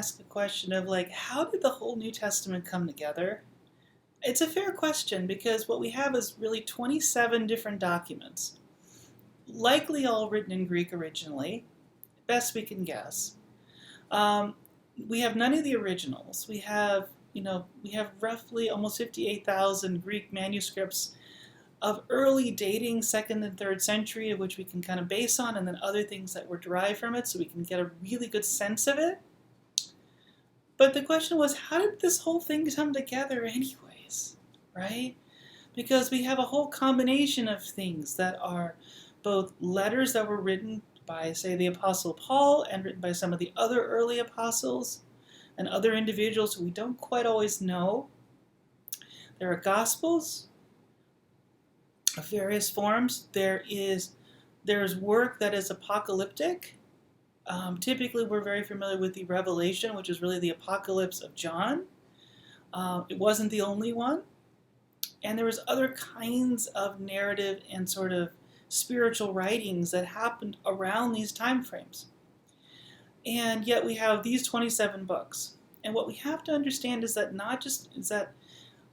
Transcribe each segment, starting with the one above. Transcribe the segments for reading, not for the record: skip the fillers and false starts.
ask a question of like, how did the whole New Testament come together? It's a fair question because what we have is really 27 different documents, likely all written in Greek originally, best we can guess. We have none of the originals. We have roughly almost 58,000 Greek manuscripts of early dating, 2nd and 3rd century, of which we can kind of base on, and then other things that were derived from it, so we can get a really good sense of it. But the question was, how did this whole thing come together anyways, right? Because we have a whole combination of things that are both letters that were written by, say, the Apostle Paul and written by some of the other early apostles and other individuals who we don't quite always know. There are Gospels of various forms. There's work that is apocalyptic. Typically, we're very familiar with the Revelation, which is really the apocalypse of John. It wasn't the only one. And there was other kinds of narrative and sort of spiritual writings that happened around these time frames. And yet we have these 27 books. And what we have to understand is that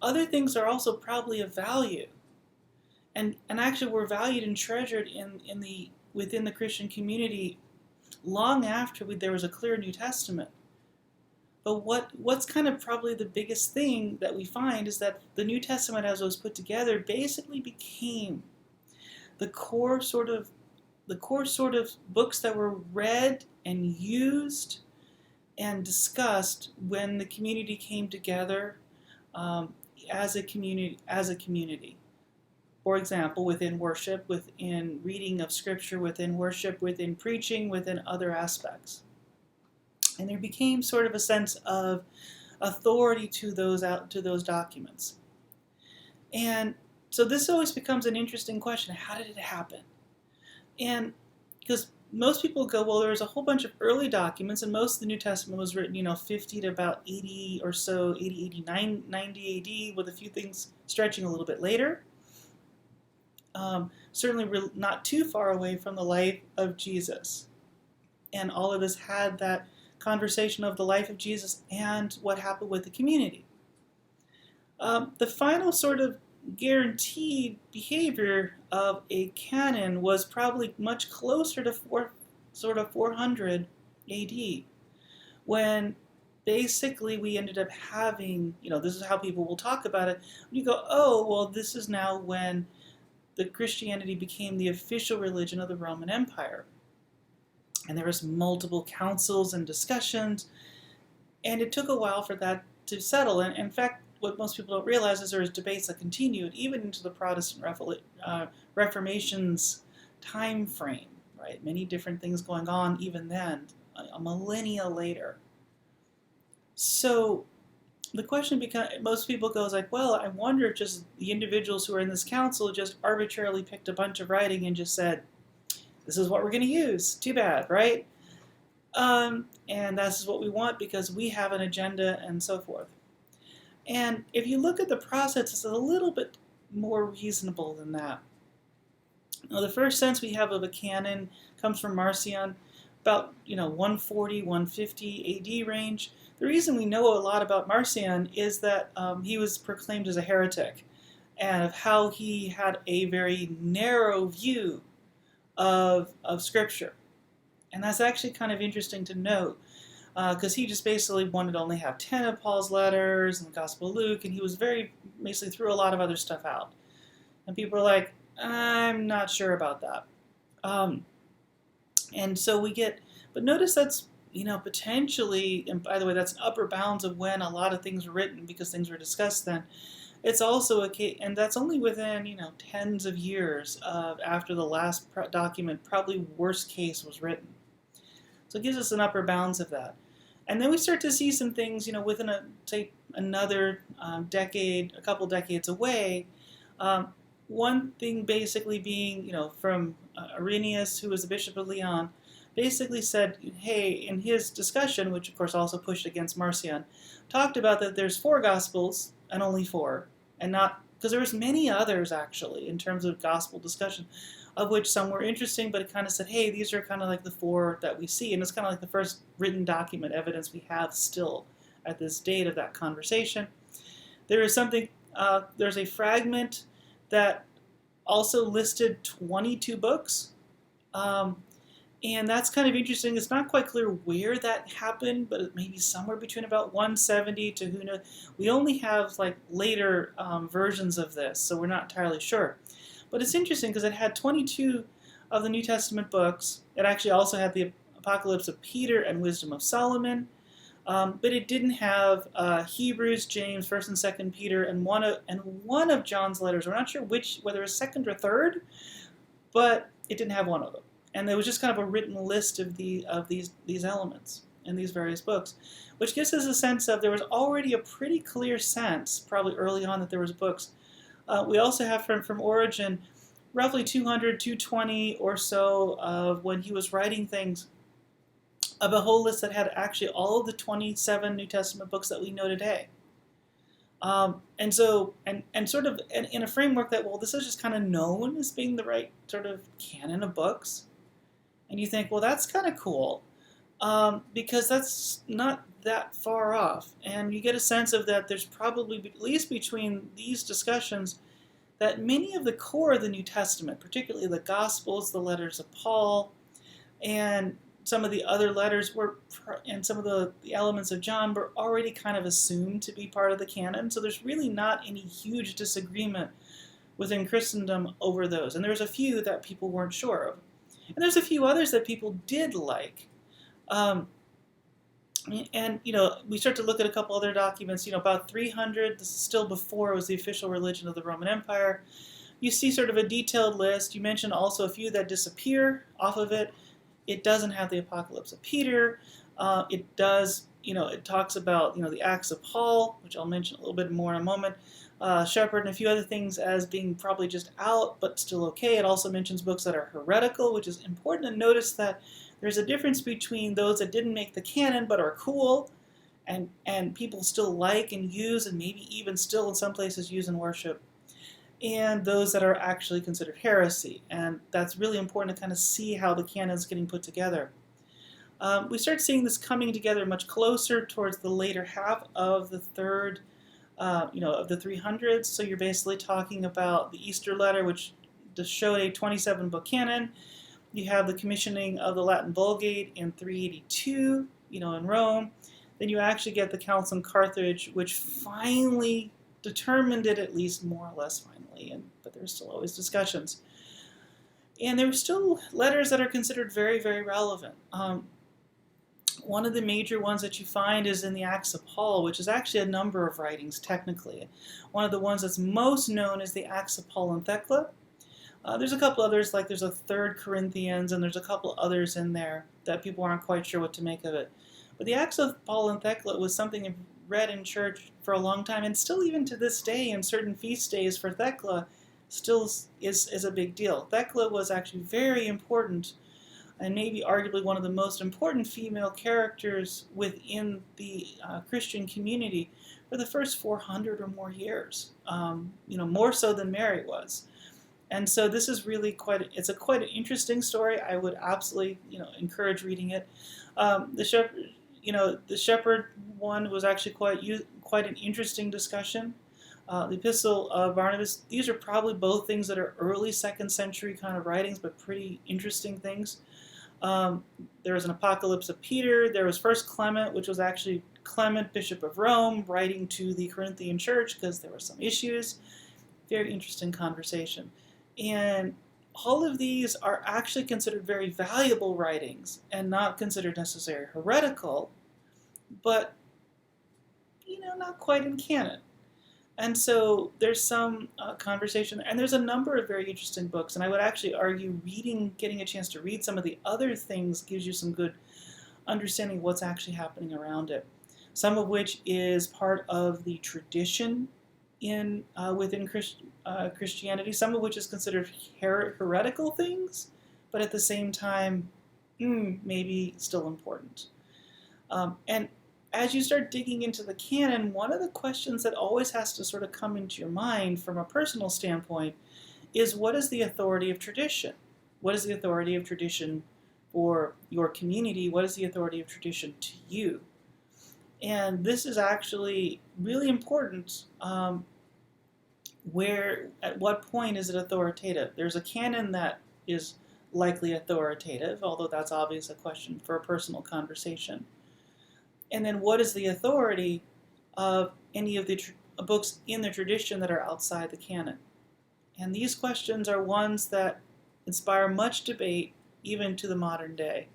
other things are also probably of value. And actually were valued and treasured within the Christian community long after there was a clear New Testament. But what's kind of probably the biggest thing that we find is that the New Testament, as it was put together, basically became the core sort of books that were read and used and discussed when the community came together as a community. For example, within worship, within reading of scripture, within worship, within preaching, within other aspects. And there became sort of a sense of authority to those documents. And so this always becomes an interesting question. How did it happen? And because most people go, well, there's a whole bunch of early documents, and most of the New Testament was written, 50 to about 80 or so, 80, 89, 90 AD, with a few things stretching a little bit later. Certainly not too far away from the life of Jesus. And all of us had that conversation of the life of Jesus and what happened with the community. The final sort of guaranteed behavior of a canon was probably much closer to 400 AD, when basically we ended up having, this is how people will talk about it. You go, oh, well, this is now when the Christianity became the official religion of the Roman Empire. And there was multiple councils and discussions, and it took a while for that to settle. And in fact, what most people don't realize is there was debates that continued even into the Protestant Reformation's time frame, right? Many different things going on even then, a millennia later. So the question becomes, most people goes like, well, I wonder if just the individuals who are in this council just arbitrarily picked a bunch of writing and just said, this is what we're going to use. Too bad, right? And this is what we want because we have an agenda and so forth. And if you look at the process, it's a little bit more reasonable than that. Now, the first sense we have of a canon comes from Marcion, about 140, 150 AD range. The reason we know a lot about Marcion is that he was proclaimed as a heretic, and of how he had a very narrow view of Scripture. And that's actually kind of interesting to note, because he just basically wanted to only have 10 of Paul's letters and the Gospel of Luke, and he was basically threw a lot of other stuff out. And people are like, I'm not sure about that. And so we get, but notice that's, potentially, and by the way, that's an upper bounds of when a lot of things were written, because things were discussed then. It's also a case, and that's only within, tens of years after the last document, probably worst case, was written. So it gives us an upper bounds of that. And then we start to see some things, within another decade, a couple decades away. One thing basically being, from Irenaeus, who was the Bishop of Lyon, basically said, hey, in his discussion, which of course also pushed against Marcion, talked about that there's 4 Gospels and only 4, and not, because there was many others actually in terms of gospel discussion. of which some were interesting, but it kind of said, hey, these are kind of like the 4 that we see. And it's kind of like the first written document evidence we have still at this date of that conversation. There is something, there's a fragment that also listed 22 books. And that's kind of interesting. It's not quite clear where that happened, but it may be somewhere between about 170 to who knows. We only have like later versions of this, so we're not entirely sure. But it's interesting because it had 22 of the New Testament books. It actually also had the Apocalypse of Peter and Wisdom of Solomon. But it didn't have Hebrews, James, 1st and 2nd Peter, and one of John's letters. We're not sure whether it was 2nd or 3rd, but it didn't have one of them. And there was just kind of a written list of these elements in these various books, which gives us a sense of there was already a pretty clear sense, probably early on, that there was books. We also have from Origen roughly 200, 220 or so of when he was writing things, of a whole list that had actually all of the 27 New Testament books that we know today. And so, and sort of in a framework that, well, this is just kind of known as being the right sort of canon of books. And you think, well, that's kind of cool, because that's not that far off. And you get a sense of that there's probably, at least between these discussions, that many of the core of the New Testament, particularly the Gospels, the letters of Paul, and some of the other letters and some of the elements of John were already kind of assumed to be part of the canon. So there's really not any huge disagreement within Christendom over those. And there's a few that people weren't sure of. And there's a few others that people did like. And, we start to look at a couple other documents, about 300. This is still before it was the official religion of the Roman Empire. You see sort of a detailed list. You mentioned also a few that disappear off of it. It doesn't have the Apocalypse of Peter. It does, it talks about, the Acts of Paul, which I'll mention a little bit more in a moment. Shepherd and a few other things as being probably just out, but still okay. It also mentions books that are heretical, which is important to notice that there's a difference between those that didn't make the canon but are cool and people still like and use and maybe even still in some places use in worship, and those that are actually considered heresy. And that's really important to kind of see how the canon is getting put together. We start seeing this coming together much closer towards the later half of the third, of the 300s. So you're basically talking about the Easter letter, which showed a 27-book canon. You have the commissioning of the Latin Vulgate in 382, in Rome. Then you actually get the Council in Carthage, which finally determined it, at least more or less finally. But there's still always discussions. And there were still letters that are considered very, very relevant. One of the major ones that you find is in the Acts of Paul, which is actually a number of writings, technically. One of the ones that's most known is the Acts of Paul and Thecla. There's a couple others, like there's a 3rd Corinthians, and there's a couple others in there that people aren't quite sure what to make of it. But the Acts of Paul and Thecla was something read in church for a long time, and still even to this day, in certain feast days for Thecla, still is a big deal. Thecla was actually very important, and maybe arguably one of the most important female characters within the Christian community for the first 400 or more years, more so than Mary was. And so this is really quite an interesting story. I would absolutely, encourage reading it. The shepherd one was actually quite an interesting discussion. The Epistle of Barnabas, these are probably both things that are early 2nd century kind of writings, but pretty interesting things. There was an Apocalypse of Peter. There was 1st Clement, which was actually Clement, Bishop of Rome, writing to the Corinthian church because there were some issues. Very interesting conversation. And all of these are actually considered very valuable writings and not considered necessarily heretical, but, not quite in canon. And so there's some conversation, and there's a number of very interesting books, and I would actually argue getting a chance to read some of the other things gives you some good understanding of what's actually happening around it. Some of which is part of the tradition within Christianity, some of which is considered heretical things, but at the same time, maybe still important. And as you start digging into the canon, one of the questions that always has to sort of come into your mind from a personal standpoint is, what is the authority of tradition? What is the authority of tradition for your community? What is the authority of tradition to you? And this is actually really important. At what point is it authoritative? There's a canon that is likely authoritative, although that's obviously a question for a personal conversation. And then what is the authority of any of the books in the tradition that are outside the canon? And these questions are ones that inspire much debate even to the modern day.